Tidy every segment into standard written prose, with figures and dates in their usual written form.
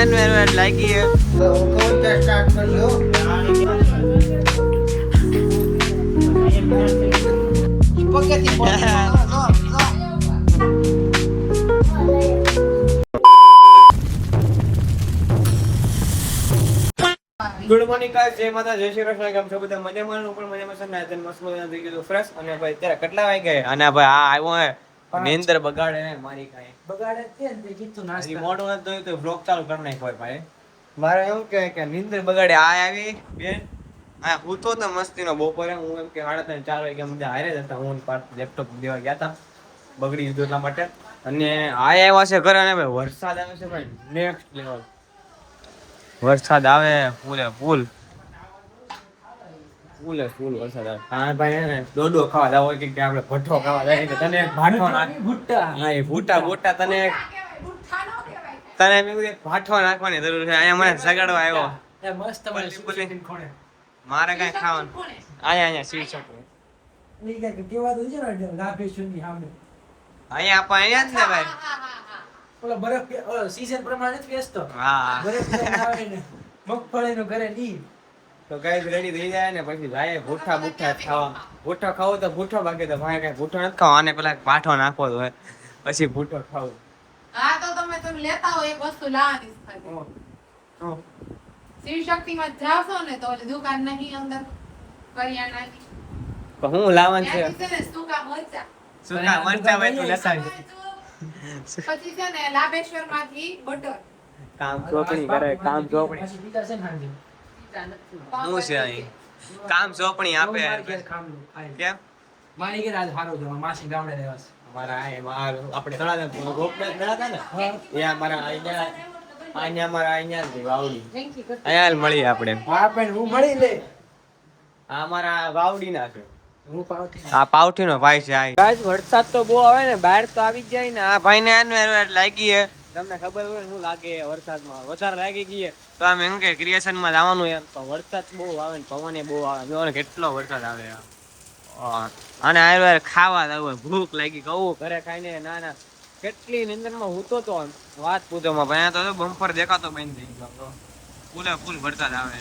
Environment लागी है तो कौन क्या स्टार्ट कर लो पके थी ગુડ મોર્નિંગ ગાઈસ, જય માતા, જય શ્રી કૃષ્ણ. કેમ છો બધા? મજામાં? હું પણ મજામાં છું. ને મસ્ત મજાનું થઈ ગયું ફ્રેશ. અને ભાઈ અત્યારે કેટલા વાગે? અને ભાઈ આ આવ્યો હે નીંદર બગાડે ને મારી કાંઈ બગાડે છે ને કીધું હજી મોઢું નથી ધોયું તો બ્લોગ ચાલુ કરી નાખ્યો ભાઈ. મારે એવું કે નીંદર બગાડે આ આવી બેન આ હું તો મસ્તીનો બપોરે હું એમ કે 3:30-4 વાગે બધા હારે જ હતા. હું પાછું લેપટોપ દેવા ગયા હતા, બગડી ગયું એટલા માટે. અને આ આવ્યા છે ઘરે અને ભાઈ વરસાદ આવે છે ભાઈ નેક્સ્ટ લેવલ. વરસાદ આવે ફૂલ વરસાદ આવે. હા ભાઈ હે ને ડોડો ખાવા જાવ કે આપણે ભઠ્ઠો ખાવા જાય તો તને એક ભાઠો નાખ ભૂટ્ટા. હા એ ભૂટ્ટા તને એક ભાઠો નાખવાની જરૂર છે. અહીંયા મને સગાડવા આવ્યો. એ મસ્ત મને મારે કઈ ખાવાનું અહીંયા સીટ છે ની કે કેવા દો છે ને લાભેશ્વરની સામે અહીંયા આપણે અહીંયા જ ને ભાઈ. ઓલા બરફ સીઝન પ્રમાણે જ વેચતો. હા બરફ આવે ને મગફળીનું ઘરે ની તો ગાઈસ રેડી થઈ જાય ને પછી જાય ભૂઠ્ઠા ખાવા. ભૂઠ્ઠો ખાવો તો ભૂઠ્ઠો, બાકી તો ભાઈ કઈ ભૂઠ્ઠો નથી ખાવા. આને પેલા ભાઠો નાખવો તો પછી ભૂઠ્ઠો ખાવું. હા તો તમે લેતા હો એક વસ્તુ લાવવાની છે. શિવ શક્તિમાં જાવશો ને તો ઓલી દુકાન નહીં અંદર કરિયાણાની તો હું લાવવાનું છે ત્યાંથી છે ને સૂકા મરચા ભાઈ તું લેતા આવજે. પછી છે ને લાભેશ્વર માંથી બટર કામ ચોપણી કરે કામ ચોપણી પછી બીજા છે ને હાંજે શું છે અહીં કામ ચોપણી આપે કેમ મારી ઘરે આજ હારો છે માસી ગામડે રહેવા છે અમારા આપણે તળાજા ગોપનાથ મેળા હતા ને એ અમારા અહીંયા અમારા અહીંયા જ વાવડી અહીંયા જ મળીએ આપણે. હા પણ હું મળી લે આ અમારા વાવડીના છે. હું પાવથી આ પાવઠીનો ભાઈ છે. આ ગાઈસ વરસાદ તો બહુ આવે ને બહાર તો આવી જ જાય ને. આ ભાઈને એનવાયરમેન્ટ લાગી છે. તમને ખબર હોય શું લાગે વરસાદમાં વધારે લાગી ગઈ તો આમ એમ કે ક્રિએશનમાં જવાનું એમ તો વરસાદ બહુ આવે ને પવન એ બહુ આવે. જો ને કેટલો વરસાદ આવે અને આ ખાવા જવું ભૂખ લાગી કહું ઘરે ખાઈને ના કેટલી નિંદરમાં હૂતો તો વાત પૂછોમાં ભાઈ. તો બમ્પર દેખાતો બંધ થઈ ગયો. ફૂલ વરસાદ આવે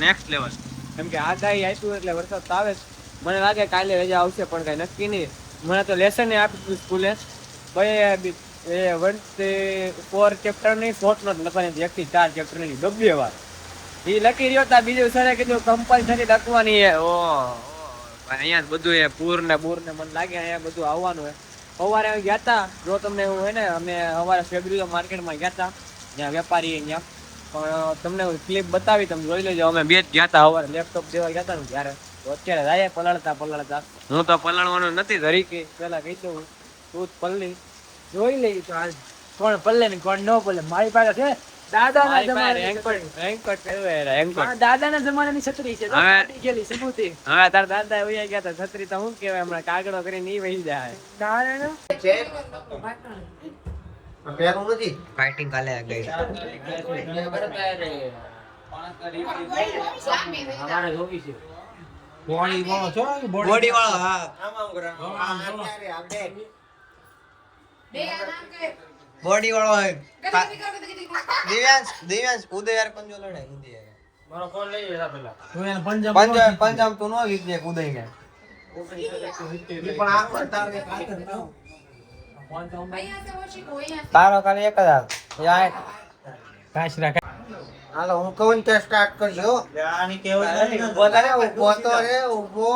નેક્સ્ટ લેવલ. કેમ કે આગાહી આપ્યું એટલે વરસાદ તો આવે જ. મને લાગે કાલે રજા આવશે પણ કઈ નક્કી નહીં. મને તો લેસન આપી દીધું સ્કૂલે ભાઈ 1-4 ચેપ્ટર નહીં શોર્ટ નોટ લખવાની 1 થી 4 ચેપ્ટર ની 2 વાર એ લખી રહ્યો તા. બીજું સરે કીધું કમ્પલસરી લખવાની હે. અહીંયા બધું એ પૂર ને મને લાગે અહીંયા બધું આવવાનું હે. સવારે ગયા હતા જો તમને એવું હોય ને અમે સવારે ફેબ્રુઆરી માર્કેટમાં ગયા હતા ત્યાં વેપારી અહીંયા પણ તમને ક્લિપ બતાવી તમે જોઈ લેજો. અમે બે જ ગયા હતા સવારે લેપટોપ દેવા ગયા હતા ને ત્યારે. અત્યારે જાય પલળતા હું તો પલળવાનું નથી ધરી કે પેલા કહી દઉં તું જ પલ્લી જોઈ લઈ તો આજ કોણ પલ્લે ને કોણ ન પલ્લે. મારી પાસે છે દાદાના જમાનાની છત્રી છે. ગયેલી સબૂતી હવે તાર દાદા ઉયા ગયા હતા છત્રી તો હું કેવાય હમણાં કાગડો કરીને ઈ વહી જાય. કારણ પેરું નથી ફાઇટિંગ કાલે ગઈ અમારે જોવી છે બોડી વાળો છો બોડી વાળો. હા બે આ નામ કે બોડી વાળો હે દિવ્યાંશ દિવ્યાંશ ઉદય યાર પંજો લડાય ઉદય મારો ફોન લઈ લે પેલા તું એને પંજાબ તો નો ગીત ને ઉદય ને પણ આ તારે ફોન તો અહીંયા સે ઓછી કોઈ અહીંયા તારો ખાલી એક જ હાથ યાર કાશ રાખ. હાલો હું કહું ને ત્યાં સ્ટાર્ટ કરજો. આની કેવું વધારે ઉભો તો રે ઉભો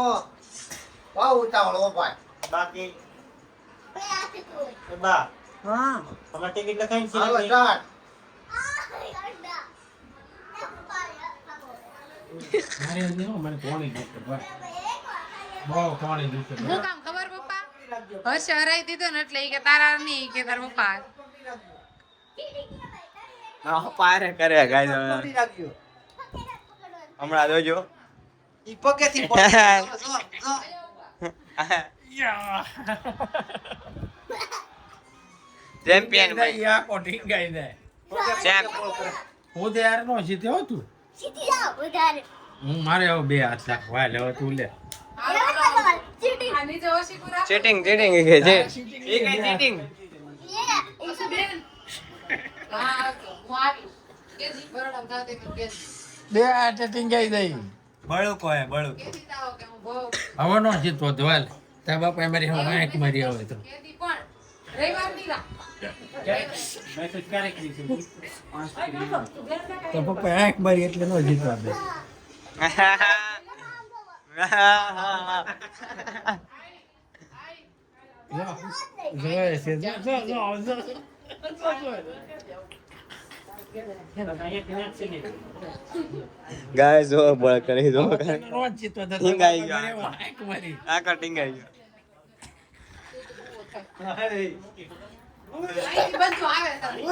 બહુ ઉતાવળો ભાઈ. બાકી બા હા તમારે ટિકિટ લખાઈને હાલો સ્ટાર્ટ. મારે નથી હો, મને પાણી દુખે બસ બહુ પાણી દુખે હું કામ ખબર પપ્પા હર્ષ હરાઈ દીધો ને એટલે ઈ કે તારા નહીં કે તાર પપ્પા પારે કરે ગાઈસ હમણાં જોજો ઈ પકેથી ચેમ્પિયન ભાઈ આ કોટિંગ ગાઈ દે હું યાર નો જીતે હો તું સીધી જાઓ વધારે હું મારે હવે 2 હાથ રાખવા લે હવે તું લે આ નીચે ઓછી પૂરા ચીટિંગ કે છે એ કઈ ચીટિંગ ઓછી બેન હા હું આવી કેદી બરોડા જાતે કે કેદી બે આટે ટીંગાઈ દઈ બળું કહે બળું કેદી તાવો કે હું બહુ હવે નો જીતવો ધ્વાલ તારા બાપા મારી હું આંખ મારી આવે તો કેદી પણ રવિવાર ની રાત મેસેજ ક્યારે કરી તો પપ્પા આંખ મારી એટલે નો જીતવા દે જોય છે ગાય જો બળ કરી જો નો જીતવા દે ટીંગાઈ ગયો. આંખ મારી આ કટિંગ આવી ગયો આઈ બધું આવે તારે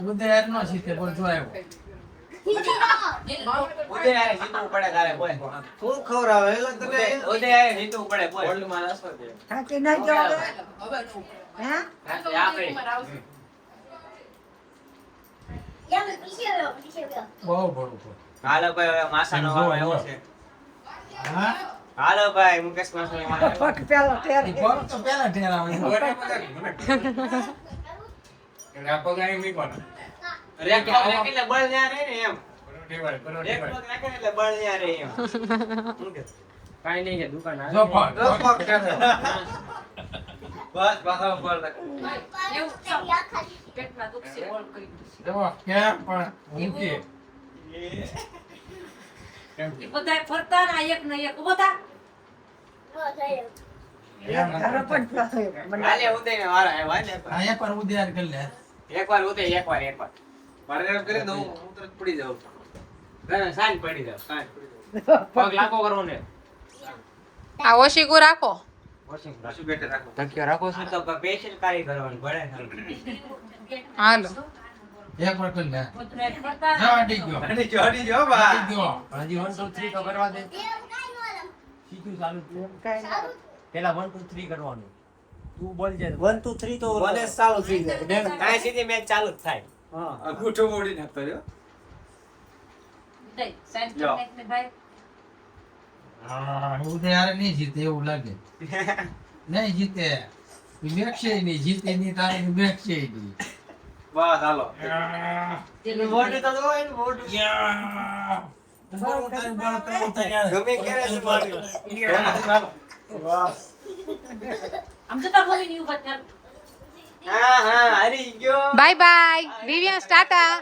બધે યાર નો જીતે બોલ જો આવ્યો ઉદય આરે જીતવું પડે તારે બોલ શું ખવડાવે એટલે તને ઉદય આરે જીતવું પડે બોલ બોલ માં રસ પડે હવે નો આપણે બહુ ભરું તો હાલો ભાઈ હવે માસાનો વારો આવ્યો છે હા હાલો ભાઈ મુકેશ માસાનો વારો આવ્યો. ઈ ભરું તો પેલા ઠેર આવે રેક એટલે બળ ન્યા રહે ને એમ એક પગ રાખે ને એટલે બળ ન્યા રહે એમ કાઈ નહીં કે દુકાન જો ફળ બસ પાછા બળ રાખે પેટમાં દુખશે ઓલ કરી દઈશ જો કેમ પણ ઊંચી બધા ફરતા ના એક ને એક ઉભો થા હાલે ઉદય ને વારો આવ્યો હાલે આયા પર ઉદ્યાર કરી લે એકવાર ઉદય એકવાર મારે એમ કરે તો હું તરત પડી જાઉં ના સાંજ પડી જાવ સાંજ પડી જાવ પગ લાગો કરો ને આ ઓશીકુ રાખો વોશિંગ શું બેટે રાખો ધક્યો રાખો છો તો સ્પેશિયલ કારી કરવાની પડે હાલો એક વાર કરી લે બધા ફરતા જો અડી ગયો અને જોડી જો અડી ગયો હજી 1 2 3 તો કરવા દે સીધું ચાલુ પેલા 1 2 3 કરવાનું તું બોલ જે 1 2 3 તો મને ચાલુ થઈ જાય કાઈ સીધી મેચ ચાલુ જ થાય હા અંગૂઠો મોડી નાખતો જો દઈ સાઈડ જો. ને ભાઈ હા ઉદ્યાર નહીં જીતે એવું લાગે નહીં જીતે મેક્ષે નહીં જીતે નહીં તારે મેક્ષે નહીં બસ હાલો મોઢું તો જો એનું મોઢું ગમે ક્યારે છે મોઢું આમ તો તાર મમ્મી ની ઉભા થા હા હા હરી ગયો બાય બાય દિવ્યાંશ ટાટા